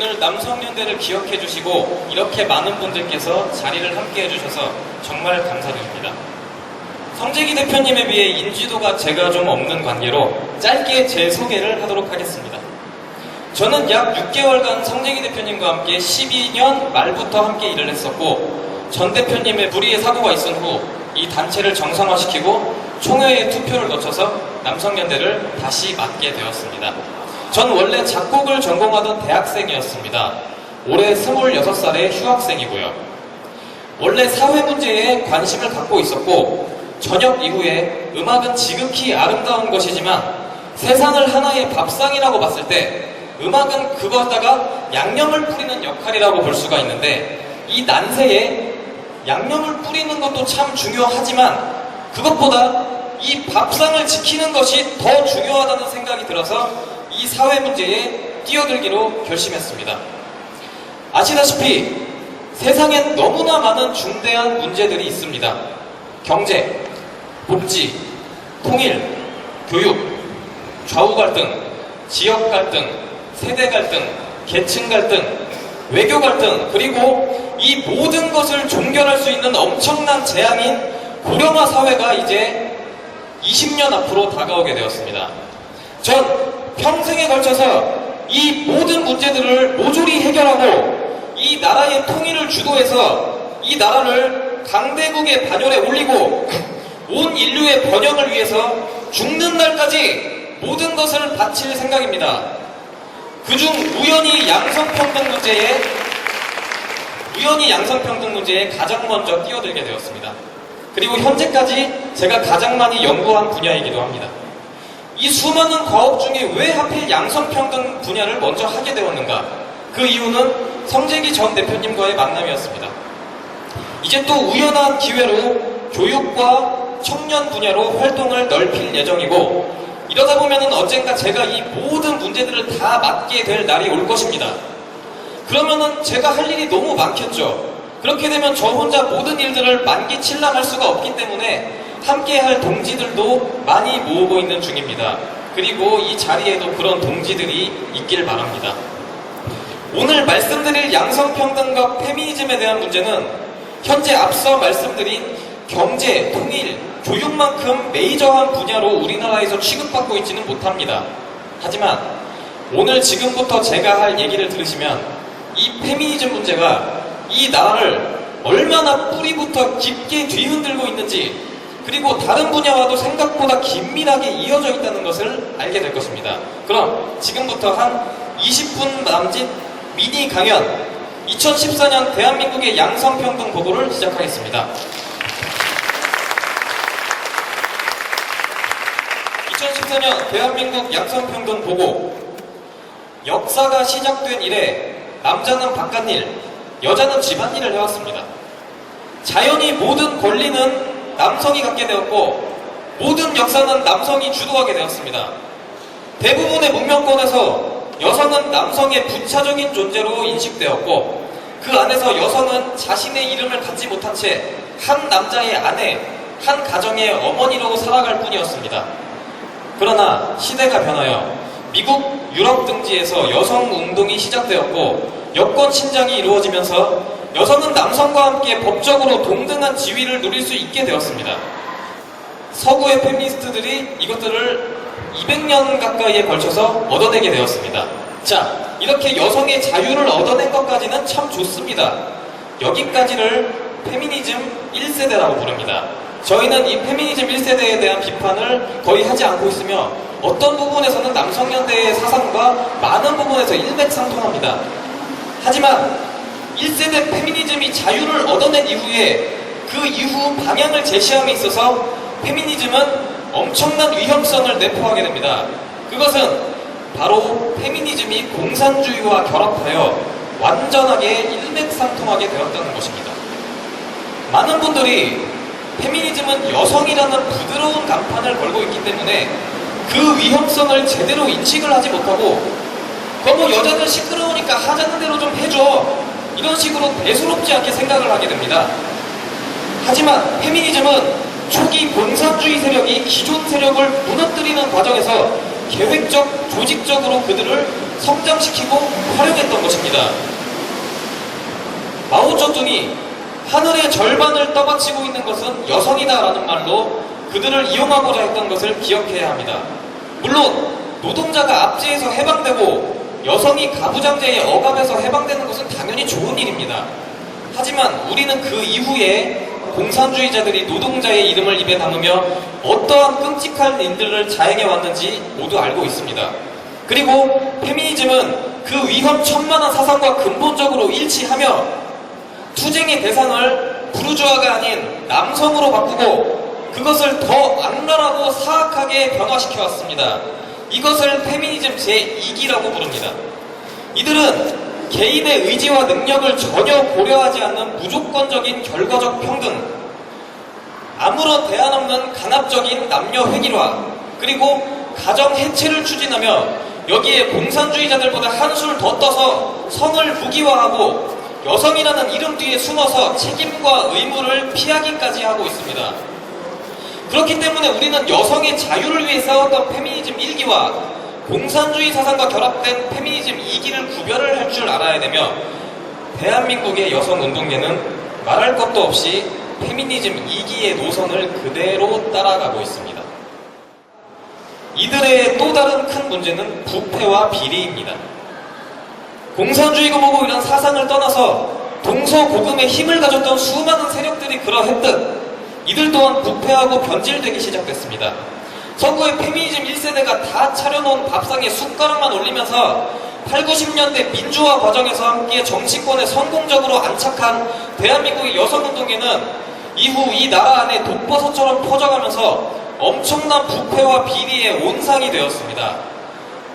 늘 남성연대를 기억해 주시고 이렇게 많은 분들께서 자리를 함께 해주셔서 정말 감사드립니다. 성재기 대표님에 비해 인지도가 제가 좀 없는 관계로 짧게 제 소개를 하도록 하겠습니다. 저는 약 6개월간 성재기 대표님과 함께 12년 말부터 함께 일을 했었고, 전 대표님의 불의의 사고가 있은 후 이 단체를 정상화시키고 총회의 투표를 거쳐서 남성연대를 다시 맡게 되었습니다. 전 원래 작곡을 전공하던 대학생이었습니다. 올해 26살의 휴학생이고요. 원래 사회 문제에 관심을 갖고 있었고, 저녁 이후에 음악은 지극히 아름다운 것이지만 세상을 하나의 밥상이라고 봤을 때 음악은 그거다가 양념을 뿌리는 역할이라고 볼 수가 있는데, 이 난세에 양념을 뿌리는 것도 참 중요하지만 그것보다 이 밥상을 지키는 것이 더 중요하다는 생각이 들어서 이 사회 문제에 뛰어들기로 결심했습니다. 아시다시피 세상엔 너무나 많은 중대한 문제들이 있습니다. 경제, 복지, 통일, 교육, 좌우 갈등, 지역 갈등, 세대 갈등, 계층 갈등, 외교 갈등, 그리고 이 모든 것을 종결할 수 있는 엄청난 재앙인 고령화 사회가 이제 20년 앞으로 다가오게 되었습니다. 전 평생에 걸쳐서 이 모든 문제들을 모조리 해결하고 이 나라의 통일을 주도해서 이 나라를 강대국의 반열에 올리고 온 인류의 번영을 위해서 죽는 날까지 모든 것을 바칠 생각입니다. 그중 우연히 양성평등 문제에 가장 먼저 뛰어들게 되었습니다. 그리고 현재까지 제가 가장 많이 연구한 분야이기도 합니다. 이 수많은 과업 중에 왜 하필 양성평등 분야를 먼저 하게 되었는가? 그 이유는 성재기 전 대표님과의 만남이었습니다. 이제 또 우연한 기회로 교육과 청년 분야로 활동을 넓힐 예정이고, 이러다 보면은 언젠가 제가 이 모든 문제들을 다 맡게 될 날이 올 것입니다. 그러면은 제가 할 일이 너무 많겠죠. 그렇게 되면 저 혼자 모든 일들을 만기칠랑할 수가 없기 때문에 함께 할 동지들도 많이 모으고 있는 중입니다. 그리고 이 자리에도 그런 동지들이 있길 바랍니다. 오늘 말씀드릴 양성평등과 페미니즘에 대한 문제는 현재 앞서 말씀드린 경제, 통일, 교육만큼 메이저한 분야로 우리나라에서 취급받고 있지는 못합니다. 하지만 오늘 지금부터 제가 할 얘기를 들으시면 이 페미니즘 문제가 이 나라를 얼마나 뿌리부터 깊게 뒤흔들고 있는지, 그리고 다른 분야와도 생각보다 긴밀하게 이어져 있다는 것을 알게 될 것입니다. 그럼 지금부터 한 20분 남짓 미니 강연 2014년 대한민국의 양성평등 보고를 시작하겠습니다. 2014년 대한민국 양성평등 보고. 역사가 시작된 이래 남자는 바깥일, 여자는 집안일을 해왔습니다. 자연히 모든 권리는 남성이 갖게 되었고 모든 역사는 남성이 주도하게 되었습니다. 대부분의 문명권에서 여성은 남성의 부차적인 존재로 인식되었고, 그 안에서 여성은 자신의 이름을 갖지 못한 채 한 남자의 아내, 한 가정의 어머니로 살아갈 뿐이었습니다. 그러나 시대가 변하여 미국, 유럽 등지에서 여성 운동이 시작되었고 여권 신장이 이루어지면서 여성은 남성과 함께 법적으로 동등한 지위를 누릴 수 있게 되었습니다. 서구의 페미니스트들이 이것들을 200년 가까이에 걸쳐서 얻어내게 되었습니다. 자, 이렇게 여성의 자유를 얻어낸 것까지는 참 좋습니다. 여기까지를 페미니즘 1세대라고 부릅니다. 저희는 이 페미니즘 1세대에 대한 비판을 거의 하지 않고 있으며 어떤 부분에서는 남성연대의 사상과 많은 부분에서 일맥상통합니다. 하지만 1세대 페미니즘이 자유를 얻어낸 이후에 그 이후 방향을 제시함에 있어서 페미니즘은 엄청난 위험성을 내포하게 됩니다. 그것은 바로 페미니즘이 공산주의와 결합하여 완전하게 일맥상통하게 되었다는 것입니다. 많은 분들이 페미니즘은 여성이라는 부드러운 간판을 걸고 있기 때문에 그 위험성을 제대로 인식을 하지 못하고, 뭐 여자들 시끄러우니까 하자는 대로 좀 해줘, 이런 식으로 대수롭지 않게 생각을 하게 됩니다. 하지만 페미니즘은 초기 공산주의 세력이 기존 세력을 무너뜨리는 과정에서 계획적, 조직적으로 그들을 성장시키고 활용했던 것입니다. 마오쩌둥이 하늘의 절반을 떠받치고 있는 것은 여성이다라는 말로 그들을 이용하고자 했던 것을 기억해야 합니다. 물론 노동자가 압제에서 해방되고 여성이 가부장제의 억압에서 해방되는 것은 당연히 좋은 일입니다. 하지만 우리는 그 이후에 공산주의자들이 노동자의 이름을 입에 담으며 어떠한 끔찍한 일들을 자행해 왔는지 모두 알고 있습니다. 그리고 페미니즘은 그 위험천만한 사상과 근본적으로 일치하며 투쟁의 대상을 부르주아가 아닌 남성으로 바꾸고 그것을 더 악랄하고 사악하게 변화시켜 왔습니다. 이것을 페미니즘 제2기라고 부릅니다. 이들은 개인의 의지와 능력을 전혀 고려하지 않는 무조건적인 결과적 평등, 아무런 대안 없는 간합적인 남녀 획일화, 그리고 가정 해체를 추진하며 여기에 공산주의자들보다 한술 더 떠서 성을 무기화하고 여성이라는 이름 뒤에 숨어서 책임과 의무를 피하기까지 하고 있습니다. 그렇기 때문에 우리는 여성의 자유를 위해 싸웠던 페미니즘 1기와 공산주의 사상과 결합된 페미니즘 2기를 구별을 할 줄 알아야 되며 대한민국의 여성운동계는 말할 것도 없이 페미니즘 2기의 노선을 그대로 따라가고 있습니다. 이들의 또 다른 큰 문제는 부패와 비리입니다. 공산주의가 뭐고 이런 사상을 떠나서 동서고금의 힘을 가졌던 수많은 세력들이 그러했듯 이들 또한 부패하고 변질되기 시작됐습니다. 서구의 페미니즘 1세대가 다 차려놓은 밥상에 숟가락만 올리면서 8, 90년대 민주화 과정에서 함께 정치권에 성공적으로 안착한 대한민국의 여성운동계는 이후 이 나라 안에 독버섯처럼 퍼져가면서 엄청난 부패와 비리의 온상이 되었습니다.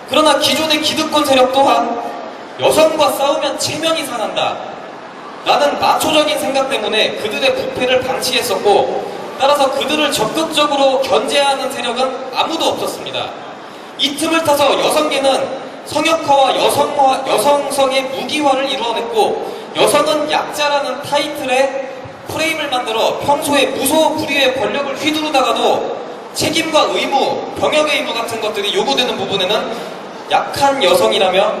그러나 기존의 기득권 세력 또한 여성과 싸우면 체면이 상한다 라는 마초적인 생각 때문에 그들의 부패를 방치했었고 따라서 그들을 적극적으로 견제하는 세력은 아무도 없었습니다. 이 틈을 타서 여성계는 성역화와 여성성의 무기화를 이루어냈고 여성은 약자라는 타이틀의 프레임을 만들어 평소에 무소불위의 권력을 휘두르다가도 책임과 의무, 병역의 의무 같은 것들이 요구되는 부분에는 약한 여성이라며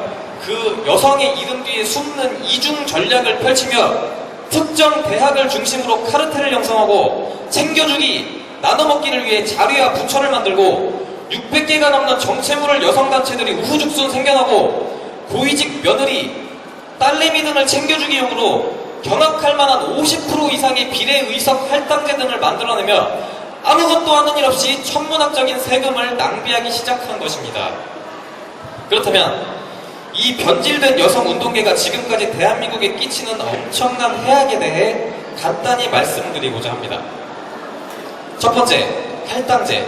그 여성의 이름 뒤에 숨는 이중 전략을 펼치며 특정 대학을 중심으로 카르텔을 형성하고 챙겨주기, 나눠먹기를 위해 자리와 부처를 만들고 600개가 넘는 정체물을 여성단체들이 우후죽순 생겨나고 고위직 며느리, 딸내미 등을 챙겨주기용으로 경악할 만한 50% 이상의 비례의석 할당제 등을 만들어내며 아무것도 하는 일 없이 천문학적인 세금을 낭비하기 시작한 것입니다. 그렇다면 이 변질된 여성운동계가 지금까지 대한민국에 끼치는 엄청난 해악에 대해 간단히 말씀드리고자 합니다. 첫 번째, 할당제.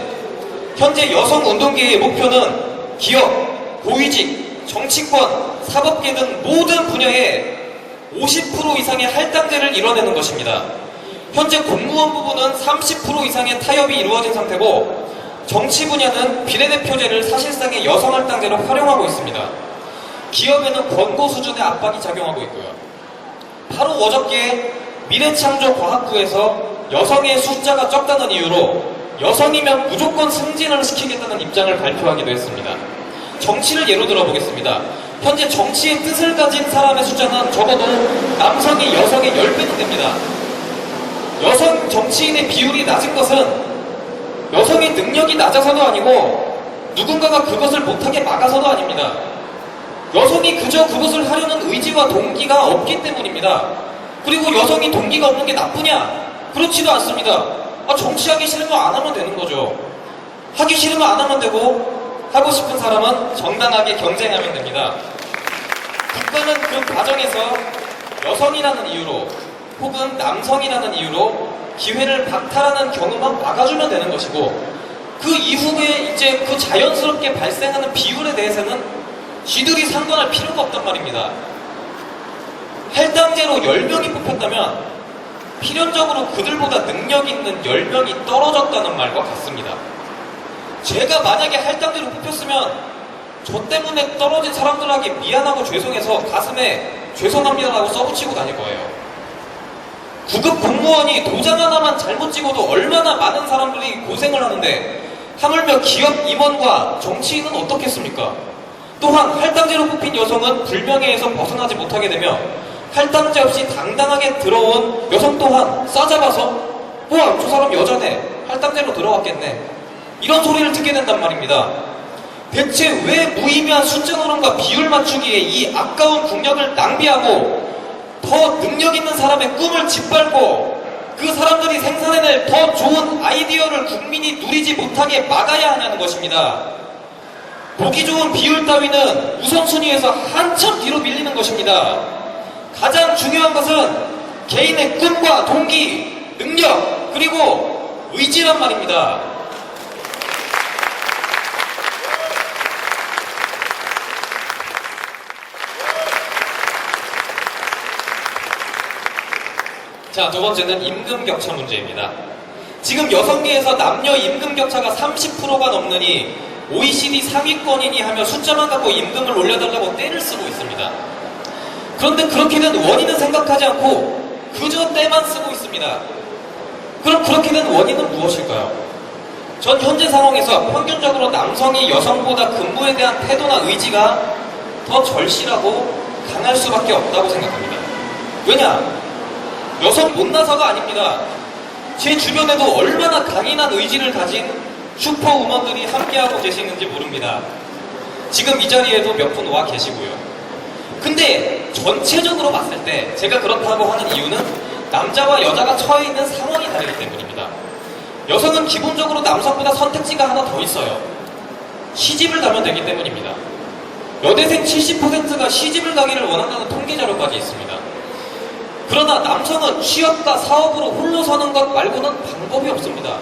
현재 여성운동계의 목표는 기업, 고위직, 정치권, 사법계 등 모든 분야에 50% 이상의 할당제를 이뤄내는 것입니다. 현재 공무원 부분은 30% 이상의 타협이 이루어진 상태고 정치 분야는 비례대표제를 사실상의 여성 할당제로 활용하고 있습니다. 기업에는 권고 수준의 압박이 작용하고 있고요. 바로 어저께 미래창조과학부에서 여성의 숫자가 적다는 이유로 여성이면 무조건 승진을 시키겠다는 입장을 발표하기도 했습니다. 정치를 예로 들어보겠습니다. 현재 정치의 뜻을 가진 사람의 숫자는 적어도 남성이 여성의 10배는 됩니다. 여성 정치인의 비율이 낮은 것은 여성의 능력이 낮아서도 아니고 누군가가 그것을 못하게 막아서도 아닙니다. 여성이 그저 그것을 하려는 의지와 동기가 없기 때문입니다. 그리고 여성이 동기가 없는 게 나쁘냐? 그렇지도 않습니다. 정치하기 싫으면 안 하면 되는 거죠. 하기 싫으면 안 하면 되고 하고 싶은 사람은 정당하게 경쟁하면 됩니다. 국가는 그 과정에서 여성이라는 이유로 혹은 남성이라는 이유로 기회를 박탈하는 경우만 막아주면 되는 것이고 그 이후에 이제 그 자연스럽게 발생하는 비율에 대해서는 쥐들이 상관할 필요가 없단 말입니다. 할당제로 10명이 뽑혔다면 필연적으로 그들보다 능력 있는 10명이 떨어졌다는 말과 같습니다. 제가 만약에 할당제로 뽑혔으면 저 때문에 떨어진 사람들에게 미안하고 죄송해서 가슴에 죄송합니다라고 써붙이고 다닐 거예요. 구급 공무원이 도장 하나만 잘못 찍어도 얼마나 많은 사람들이 고생을 하는데 하물며 기업 임원과 정치인은 어떻겠습니까? 또한 할당제로 뽑힌 여성은 불명예에서 벗어나지 못하게 되며 할당제 없이 당당하게 들어온 여성 또한 싸잡아서 와, 저 사람 여자네, 할당제로 들어왔겠네, 이런 소리를 듣게 된단 말입니다. 대체 왜 무의미한 숫자 노름과 비율 맞추기에 이 아까운 국력을 낭비하고 더 능력 있는 사람의 꿈을 짓밟고 그 사람들이 생산해낼 더 좋은 아이디어를 국민이 누리지 못하게 막아야 하냐는 것입니다. 보기 좋은 비율 따위는 우선순위에서 한참 뒤로 밀리는 것입니다. 가장 중요한 것은 개인의 꿈과 동기, 능력, 그리고 의지란 말입니다. 자, 두 번째는 임금 격차 문제입니다. 지금 여성계에서 남녀 임금 격차가 30%가 넘느니 OECD 상위권이니 하며 숫자만 갖고 임금을 올려달라고 떼를 쓰고 있습니다. 그런데 그렇게 된 원인은 생각하지 않고 그저 떼만 쓰고 있습니다. 그럼 그렇게 된 원인은 무엇일까요? 전 현재 상황에서 평균적으로 남성이 여성보다 근무에 대한 태도나 의지가 더 절실하고 강할 수밖에 없다고 생각합니다. 왜냐? 여성 못나서가 아닙니다. 제 주변에도 얼마나 강인한 의지를 가진 슈퍼우먼들이 함께하고 계시는지 모릅니다. 지금 이 자리에도 몇 분 와 계시고요. 근데 전체적으로 봤을 때 제가 그렇다고 하는 이유는 남자와 여자가 처해 있는 상황이 다르기 때문입니다. 여성은 기본적으로 남성보다 선택지가 하나 더 있어요. 시집을 가면 되기 때문입니다. 여대생 70%가 시집을 가기를 원한다는 통계 자료까지 있습니다. 그러나 남성은 취업과 사업으로 홀로 서는 것 말고는 방법이 없습니다.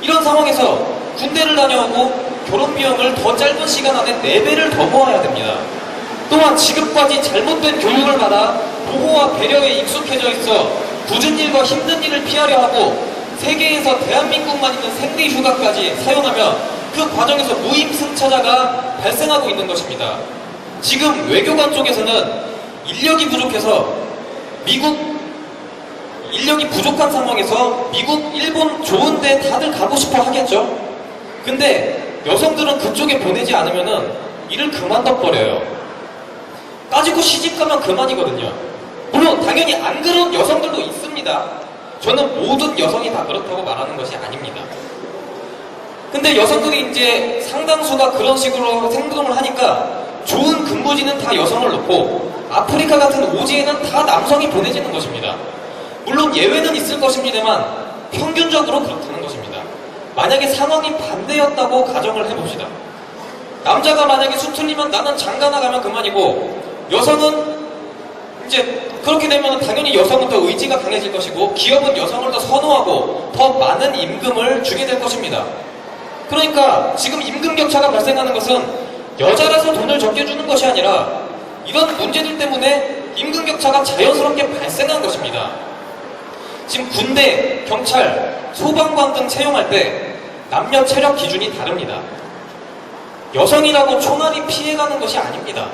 이런 상황에서 군대를 다녀오고 결혼 비용을 더 짧은 시간 안에 4배를 더 모아야 됩니다. 또한 지금까지 잘못된 교육을 받아 보호와 배려에 익숙해져 있어 굳은 일과 힘든 일을 피하려 하고 세계에서 대한민국만 있는 생리 휴가까지 사용하며 그 과정에서 무임승차자가 발생하고 있는 것입니다. 지금 외교관 쪽에서는 인력이 부족한 상황에서 미국, 일본 좋은데 다들 가고 싶어 하겠죠? 근데 여성들은 그쪽에 보내지 않으면은 일을 그만둬버려요. 까짓고 시집가면 그만이거든요. 물론 당연히 안 그런 여성들도 있습니다. 저는 모든 여성이 다 그렇다고 말하는 것이 아닙니다. 근데 여성들이 이제 상당수가 그런 식으로 행동을 하니까 좋은 근무지는 다 여성을 놓고 아프리카 같은 오지에는 다 남성이 보내지는 것입니다. 물론 예외는 있을 것입니다만 평균적으로 그렇다는 것입니다. 만약에 상황이 반대였다고 가정을 해봅시다. 남자가 만약에 수틀리면 나는 장가나 가면 그만이고 여성은 이제 그렇게 되면 당연히 여성은 더 의지가 강해질 것이고 기업은 여성을 더 선호하고 더 많은 임금을 주게 될 것입니다. 그러니까 지금 임금 격차가 발생하는 것은 여자라서 돈을 적게 주는 것이 아니라 이런 문제들 때문에 임금 격차가 자연스럽게 발생한 것입니다. 지금 군대, 경찰, 소방관 등 채용할 때 남녀 체력 기준이 다릅니다. 여성이라고 총알이 피해가는 것이 아닙니다.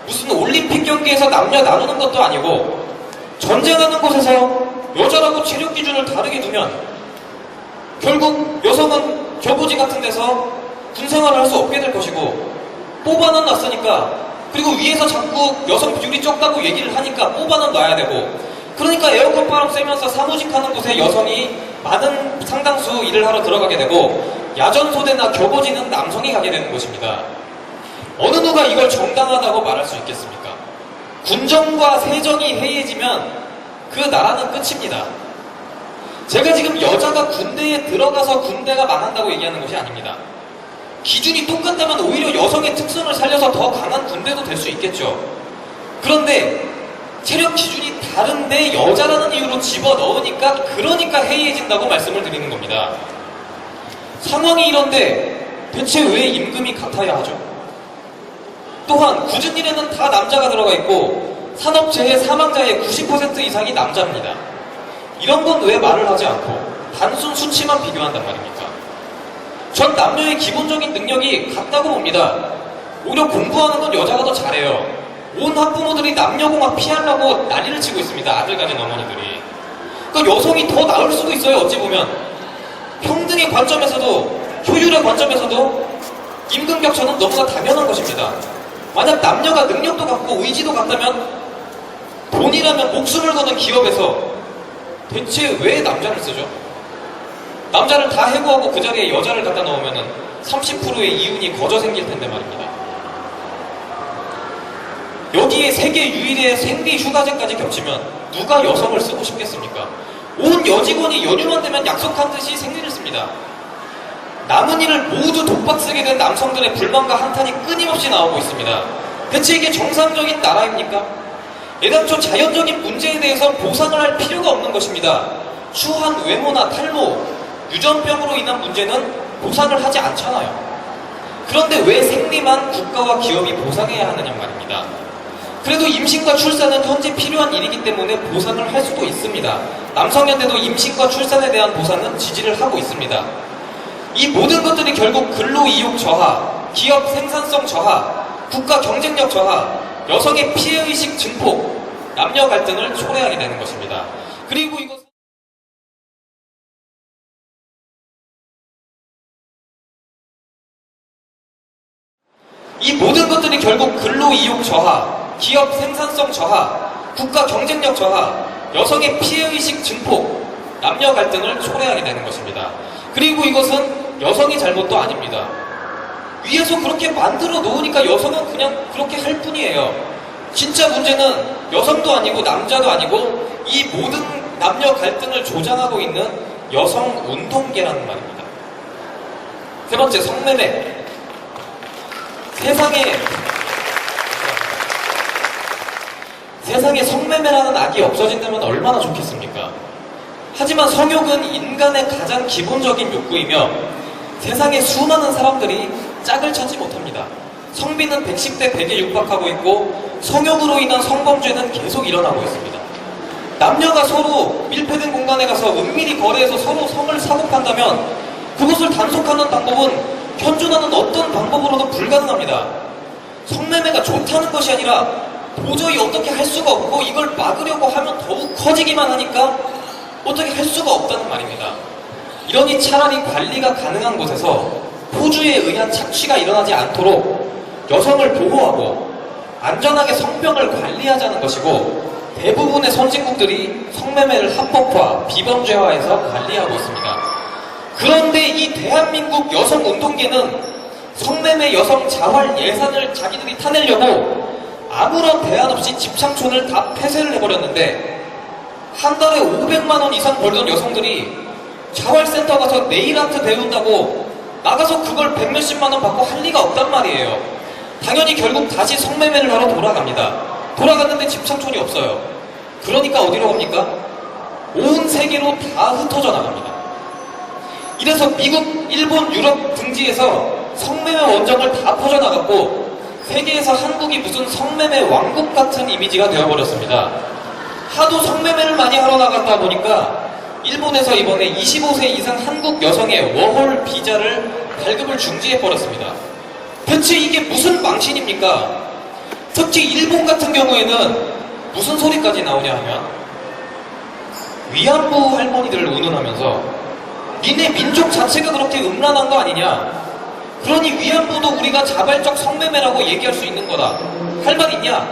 무슨 올림픽 경기에서 남녀 나누는 것도 아니고 전쟁하는 곳에서 여자라고 체력 기준을 다르게 두면 결국 여성은 교부지 같은 데서 군생활을 할 수 없게 될 것이고 뽑아는 놨으니까 그리고 위에서 자꾸 여성 비율이 적다고 얘기를 하니까 뽑아는 놔야 되고 그러니까 에어컨 바람 쐬면서 사무직 하는 곳에 여성이 많은 상당수 일을 하러 들어가게 되고 야전소대나 교보지는 남성이 가게 되는 것입니다. 어느 누가 이걸 정당하다고 말할 수 있겠습니까? 군정과 세정이 해이해지면 그 나라는 끝입니다. 제가 지금 여자가 군대에 들어가서 군대가 망한다고 얘기하는 것이 아닙니다. 기준이 똑같다면 오히려 여성의 특성을 살려서 더 강한 군대도 될 수 있겠죠. 그런데 체력 기준이 다른데 여자라는 이유로 집어넣으니까 그러니까 해이해진다고 말씀을 드리는 겁니다. 상황이 이런데 대체 왜 임금이 같아야 하죠? 또한 굳은 일에는 다 남자가 들어가 있고 산업재해 사망자의 90% 이상이 남자입니다. 이런 건 왜 말을 하지 않고 단순 수치만 비교한단 말입니까? 전 남녀의 기본적인 능력이 같다고 봅니다. 오히려 공부하는 건 여자가 더 잘해요. 온 학부모들이 남녀공학 피하려고 난리를 치고 있습니다. 아들 가진 어머니들이. 그러니까 여성이 더 나을 수도 있어요. 어찌 보면 평등의 관점에서도 효율의 관점에서도 임금 격차는 너무나 당연한 것입니다. 만약 남녀가 능력도 같고 의지도 같다면 돈이라면 목숨을 거는 기업에서 대체 왜 남자를 쓰죠? 남자를 다 해고하고 그 자리에 여자를 갖다 넣으면 30%의 이윤이 거저 생길 텐데 말입니다. 여기에 세계 유일의 생리 휴가제까지 겹치면 누가 여성을 쓰고 싶겠습니까? 온 여직원이 연휴만 되면 약속한 듯이 생리를 씁니다. 남은 일을 모두 독박 쓰게 된 남성들의 불만과 한탄이 끊임없이 나오고 있습니다. 대체 이게 정상적인 나라입니까? 애당초 자연적인 문제에 대해서 보상을 할 필요가 없는 것입니다. 추한 외모나 탈모, 유전병으로 인한 문제는 보상을 하지 않잖아요. 그런데 왜 생리만 국가와 기업이 보상해야 하느냐 말입니다. 그래도 임신과 출산은 현재 필요한 일이기 때문에 보상을 할 수도 있습니다. 남성연대도 임신과 출산에 대한 보상은 지지를 하고 있습니다. 이 모든 것들이 결국 근로이욕 저하, 기업 생산성 저하, 국가 경쟁력 저하, 여성의 피해의식 증폭, 남녀 갈등을 초래하게 되는 것입니다. 그리고 이것은 이 모든 것들이 결국 근로이욕 저하, 기업 생산성 저하, 국가 경쟁력 저하, 여성의 피해의식 증폭, 남녀 갈등을 초래하게 되는 것입니다. 그리고 이것은 여성의 잘못도 아닙니다. 위에서 그렇게 만들어 놓으니까 여성은 그냥 그렇게 할 뿐이에요. 진짜 문제는 여성도 아니고 남자도 아니고 이 모든 남녀 갈등을 조장하고 있는 여성 운동계라는 말입니다. 세 번째, 성매매. 세상에 성매매라는 악이 없어진다면 얼마나 좋겠습니까? 하지만 성욕은 인간의 가장 기본적인 욕구이며 세상에 수많은 사람들이 짝을 찾지 못합니다. 성비는 110대 100에 육박하고 있고 성욕으로 인한 성범죄는 계속 일어나고 있습니다. 남녀가 서로 밀폐된 공간에 가서 은밀히 거래해서 서로 성을 사고 판다면 그것을 단속하는 방법은 현존하는 어떤 방법으로도 불가능합니다. 성매매가 좋다는 것이 아니라 도저히 어떻게 할 수가 없고 이걸 막으려고 하면 더욱 커지기만 하니까 어떻게 할 수가 없다는 말입니다. 이러니 차라리 관리가 가능한 곳에서 포주에 의한 착취가 일어나지 않도록 여성을 보호하고 안전하게 성병을 관리하자는 것이고 대부분의 선진국들이 성매매를 합법화, 비범죄화해서 관리하고 있습니다. 그런데 이 대한민국 여성운동계는 성매매 여성 자활 예산을 자기들이 타내려고 아무런 대안 없이 집창촌을 다 폐쇄를 해버렸는데 한 달에 500만 원 이상 벌던 여성들이 자활센터 가서 네일아트 배운다고 나가서 그걸 100몇십만 원 받고 할 리가 없단 말이에요. 당연히 결국 다시 성매매를 하러 돌아갑니다. 돌아갔는데 집창촌이 없어요. 그러니까 어디로 갑니까? 온 세계로 다 흩어져 나갑니다. 이래서 미국, 일본, 유럽 등지에서 성매매 원정을 다 퍼져나갔고 세계에서 한국이 무슨 성매매 왕국 같은 이미지가 되어버렸습니다. 하도 성매매를 많이 하러 나갔다 보니까 일본에서 이번에 25세 이상 한국 여성의 워홀 비자를 발급을 중지해버렸습니다. 대체 이게 무슨 망신입니까? 특히 일본 같은 경우에는 무슨 소리까지 나오냐 하면 위안부 할머니들을 운운하면서 니네 민족 자체가 그렇게 음란한 거 아니냐? 그러니 위안부도 우리가 자발적 성매매라고 얘기할 수 있는 거다. 할 말 있냐?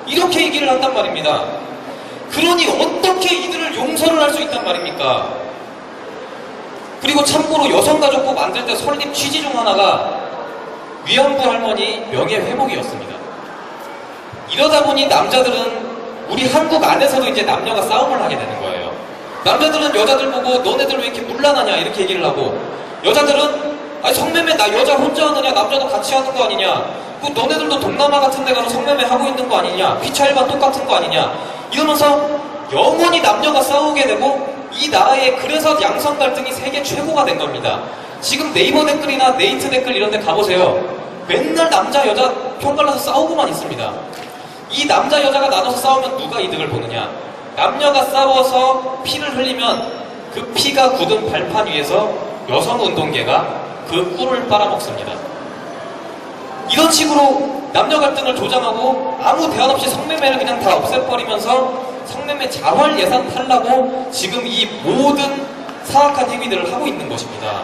이렇게 얘기를 한단 말입니다. 그러니 어떻게 이들을 용서를 할 수 있단 말입니까? 그리고 참고로 여성가족부 만들 때 설립 취지 중 하나가 위안부 할머니 명예회복이었습니다. 이러다 보니 남자들은 우리 한국 안에서도 이제 남녀가 싸움을 하게 되는 거예요. 남자들은 여자들 보고 너네들 왜 이렇게 문란하냐 이렇게 얘기를 하고 여자들은 아니 성매매 나 여자 혼자 하느냐 남자도 같이 하는 거 아니냐 그 너네들도 동남아 같은 데 가서 성매매 하고 있는 거 아니냐 피차일반 똑같은 거 아니냐 이러면서 영원히 남녀가 싸우게 되고 이 나라에 그래서 양성 갈등이 세계 최고가 된 겁니다. 지금 네이버 댓글이나 네이트 댓글 이런 데 가보세요. 맨날 남자 여자 편갈라서 싸우고만 있습니다. 이 남자 여자가 나눠서 싸우면 누가 이득을 보느냐? 남녀가 싸워서 피를 흘리면 그 피가 굳은 발판 위에서 여성운동계가 그 꿀을 빨아먹습니다. 이런 식으로 남녀 갈등을 조장하고 아무 대안 없이 성매매를 그냥 다 없애버리면서 성매매 자활 예산 탈라고 지금 이 모든 사악한 행위들을 하고 있는 것입니다.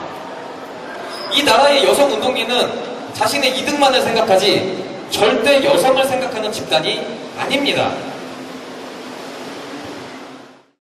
이 나라의 여성 운동기는 자신의 이득만을 생각하지 절대 여성을 생각하는 집단이 아닙니다.